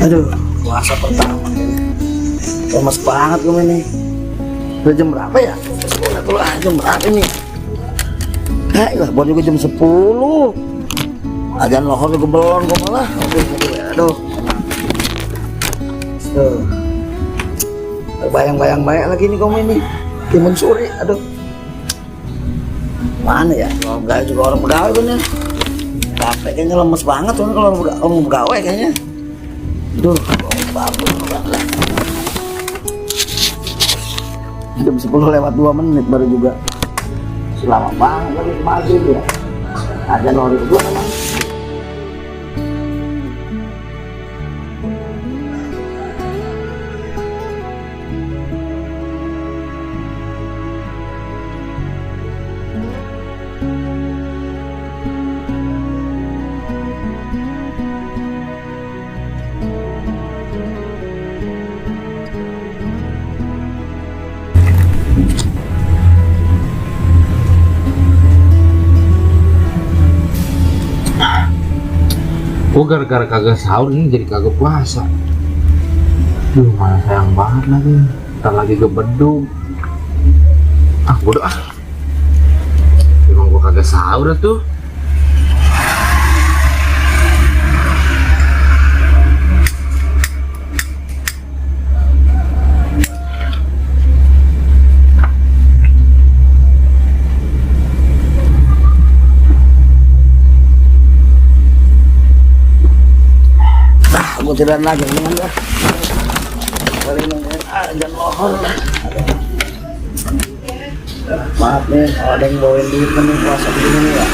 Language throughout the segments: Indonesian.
Aduh, puasa pertama ini. Lemes banget gue ini. Udah jam berapa ya? Sekolah tuh lah, jam berapa ini? Lah, buat juga jam 10. Ajan lohor juga belum kok malah. Aduh. Tuh. Bayang-bayang banyak lagi nih kamu ini. Timun suri, aduh. Mana ya? Kalau enggak juga orang pegawai bener. Capek kayaknya, lemes banget soalnya kalau orang pegawai kayaknya. Duh, bagus banget. Jam 10 lewat 2 menit baru juga. Lama banget lagi maghrib ya. Ada nori kedua memang. Gue gara-gara kagak sahur ini jadi kagak puasa. Duh, mana sayang banget lagi. Ntar lagi ke bedung. Ah, bodoh ah. Emang gue kagak sahur tuh. Aku tidur lagi dengan ya. Kali ini ajan lohor. Maaf nih, kalau ada yang bawain duit nih puasa begini nih ya.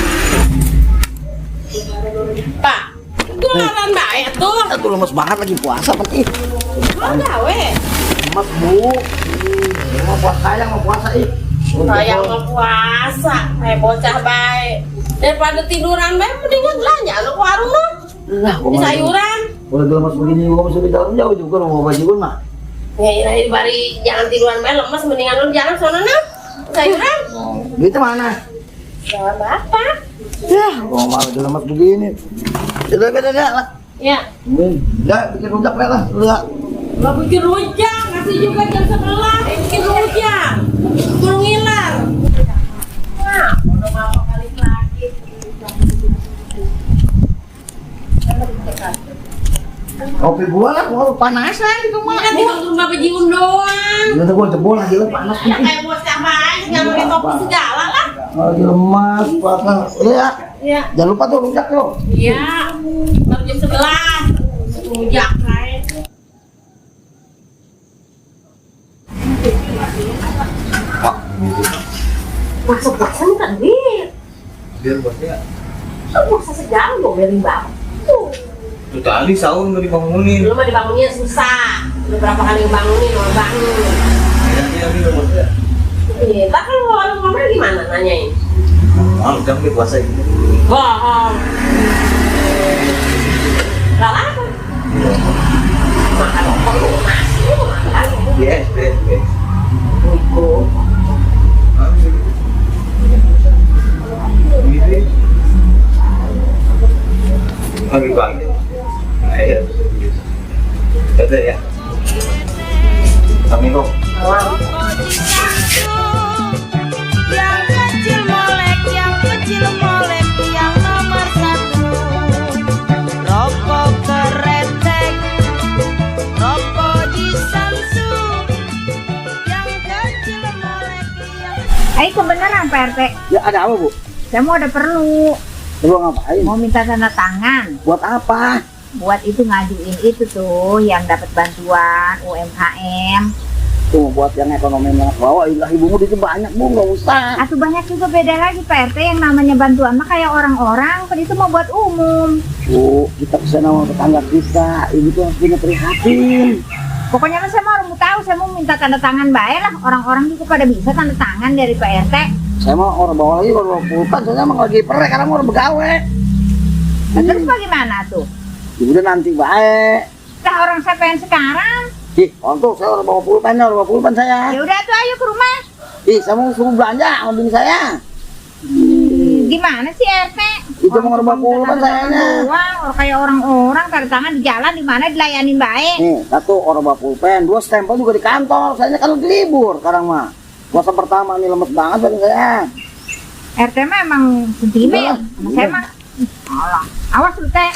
Pak, gelaran baik tuh. Aduh, lemes banget lagi puasa penting. Gua gawe. Lemes bu. Mau puasa yang mau puasa ih. Saya mau puasa, kayak bocah baik. Daripada tiduran baik, mendingan belanja ke warung loh. Lah, Di sayuran. Udah lemes begini gua masih di dalam jauh juga mau baju mah. Ya ini bari jangan tiduran baik lemes, mendingan lu jalan sono nah. Sayuran. Gitu mana? Jangan apa? Ya, gua malah udah lemes begini. Udah beda lah. Ya, Enggak, bikin rujak lah. Enggak. gak bikin rujak, kasih juga jam 11. Bikin rujak. Burung ngiler. Nah, udah berapa kali lagi. Kopi gua lah, gua panasan itu mah. Kan tinggal turun Bapak Jiun doang. Ya udah gua jebol lagi lah panas Ya nih. kayak bocah baik, nggak pakai topi segala lah. Lagi lemas, puasa. Udah ya. Iya. Jangan lupa tuh rujak tuh. Iya. Baru jam 11. Rujak kayak. Masa puasa nih kan duit. Biar bosnya. Puasa sejarah dong dari bang. Tuh tadi sahur nggak dibangunin. Lu mah dibangunnya susah. Udah berapa kali bangunin, mau bangun. Kayaknya ini udah bosnya. Iya, tak kan warung mama gimana nanyain? Malu jam nih puasa ini. Bohong. Gak apa? Makan rokok lu nasi lu makan. Yes. Ikut. Pagi pagi. Ayo. Ada ya. Assalamualaikum. Yang kecil molek, yang kecil molek, yang nomor 1 rokok keretek, rokok di Samsung. Yang kecil molek, yang Kebenaran Pak RT, Ya ada apa bu? saya mau ada perlu, Lu ngapain? mau minta tanda tangan Buat apa? buat itu ngajuin itu tuh yang dapat bantuan UMKM. Tuh buat yang ekonomi menengah bawah. Ilah ibumu itu banyak bu, nggak usah. Atau banyak juga beda lagi Pak RT, yang namanya bantuan mah kayak orang-orang, kan itu mau buat umum. Bu, kita kesana sama tetangga kita. Ibu tuh harus punya prihatin. Pokoknya mah saya mau tahu, saya mau minta tanda tangan baik lah. Orang-orang juga pada bisa tanda tangan dari Pak RT. Saya mah orang bawah lagi kalau pulpen, saya emang lagi perek karena mau orang begawe. Nah, terus bagaimana tuh? Ibu udah nanti baik. Lah orang saya pengen sekarang. Ih, untuk saya orang bawa pulpen saya. Ya udah tuh ayo ke rumah. Ih, saya mau suruh belanja sama bini saya. Gimana Gimana sih RT? Itu mau ngerubah pulpen sayanya. Orang kayak orang-orang tanda tangan di jalan di mana dilayani baik. Nih, satu orang bawa pulpen, dua stempel juga di kantor. Sayanya kan lagi libur sekarang mah. Puasa pertama nih lemes banget badan saya. RT mah emang sentimen. Iya. Saya mah alah. Awas lu teh.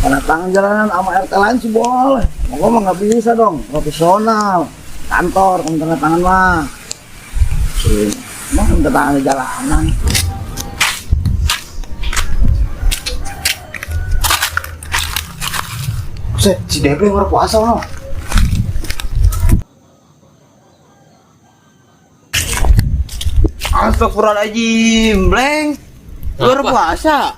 Tanda tangan jalanan sama RT lain sih boleh. Gua mah nggak bisa dong, profesional. Kantor, kalau tanda tangan mah. Mah tanda tangan di jalanan. Si Deble yang puasa loh. Astagfirullahaladzim, Bleng. Lu puasa?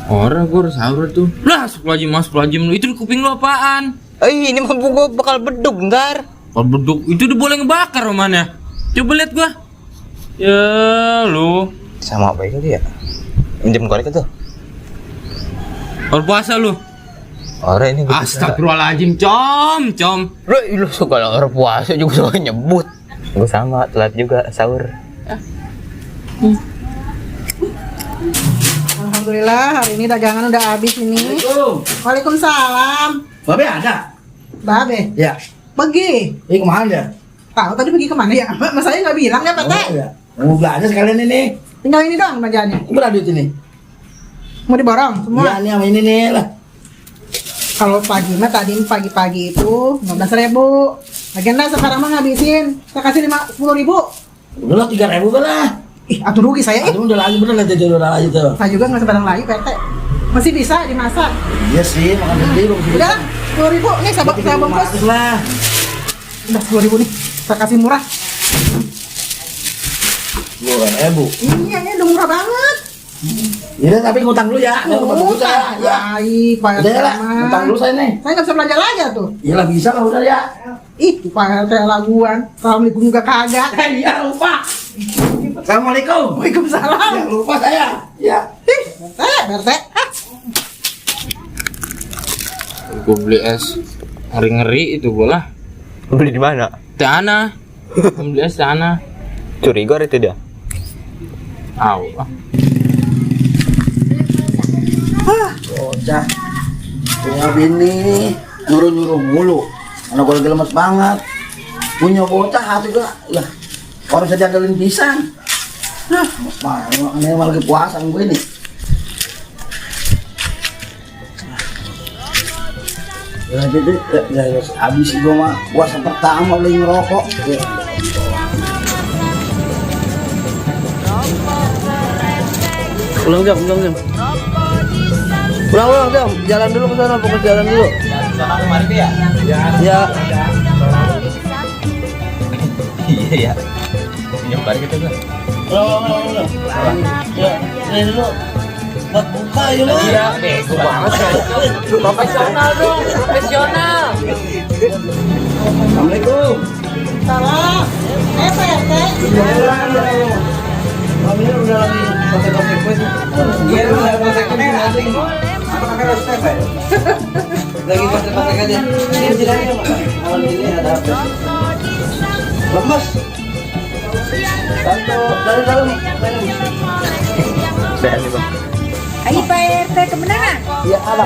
Orang gue sahur tuh. Lah, astagfirullahaladzim lu. Itu di kuping lu apaan? Ini mah gua bakal beduk ntar. Kalau beduk itu udah boleh ngebakar romannya. Coba lihat gua. Ya lu. Sama baik kali ya. Minjem korek tuh. Kalau puasa lu. Orang ini gua Astagfirullahaladzim, com. Lu suka orang puasa juga suka nyebut. Gua sama, telat juga sahur. Alhamdulillah hari ini dagangan udah habis ini. Waalaikumsalam. Babe ada? Babe, Ya. pergi. Ini kemana dia? Tahu tadi pergi kemana ya? Mas saya nggak bilang ya Pak Teh. ya. Mau belanja sekalian ini. Tinggal ini doang belanjaannya. Berapa duit ini? Mau diborong semua. Ya, ini sama ini nih lah. Kalau pagi mah tadi pagi-pagi itu 15.000. Lagian dah sekarang mah ngabisin. Saya kasih 10.000. Udah lah 3.000 lah. Ih, atuh rugi saya. Aduh udah lagi bener lah jadi udah lagi tuh. Saya juga nggak sebarang lagi Pak Teh. Masih bisa dimasak. Iya sih, makan sendiri belum Udah lah, 10.000 nih saya bungkus. lah. Udah 10.000 nih. Saya kasih murah. 10.000. Iya, ini udah murah banget. Iya, tapi ngutang dulu ya. Nggak lupa buku saya. Ya. Baik, Pak Udah RT lah, mah. ngutang dulu saya nih. Saya nggak bisa belanja lagi tuh. Iya lah bisa lah udah ya. Ih, Pak RT laguan. Assalamualaikum juga kagak. Iya lupa. Assalamualaikum. Waalaikumsalam. Ya lupa saya. Ya. Ih, RT. Gue beli es ngeri-ngeri itu bola. Beli di mana? Teh Ana. Beli es Teh Ana. Curiga itu dia. Au. Bocah. Punya bini nyuruh-nyuruh mulu. Karena gue lagi lemes banget. Punya bocah hati gue. Lah. Orang saya diandelin pisang. Nah, ini malah lagi puasa gue ini. Ya, habis gue mah puasa pertama beli ngerokok. Ya. Pulang jam. Pulang jam. Jalan dulu ke sana, fokus jalan dulu. Sama kemarin ya? Ya. Iya ya. Minjem korek itu gua. Pulang. Ya, ini dulu. Buat buka ya lo. Iya, bego banget kan. Profesional dong, profesional. Assalamualaikum. Salam. Pak RT. Kami udah lagi kontak-kontak gue. Iya, udah kontak-kontak lagi. Apa kakak harus step ya? Lagi kontak-kontak aja. Ini jelasin dong, Pak. Kalau di sini ada apa? Lemes. Satu dari dalam. Udah nih, Bang. Ayo Pak RT kemenangan. Iya, ada.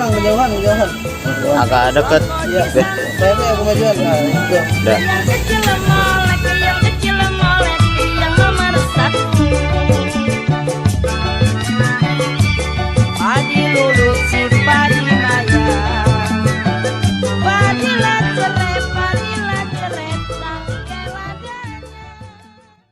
Kejauhan. Agak deket. Iya. Saya punya kemajuan. Nah, itu. Udah. Yang kecil molek yang nomor 1.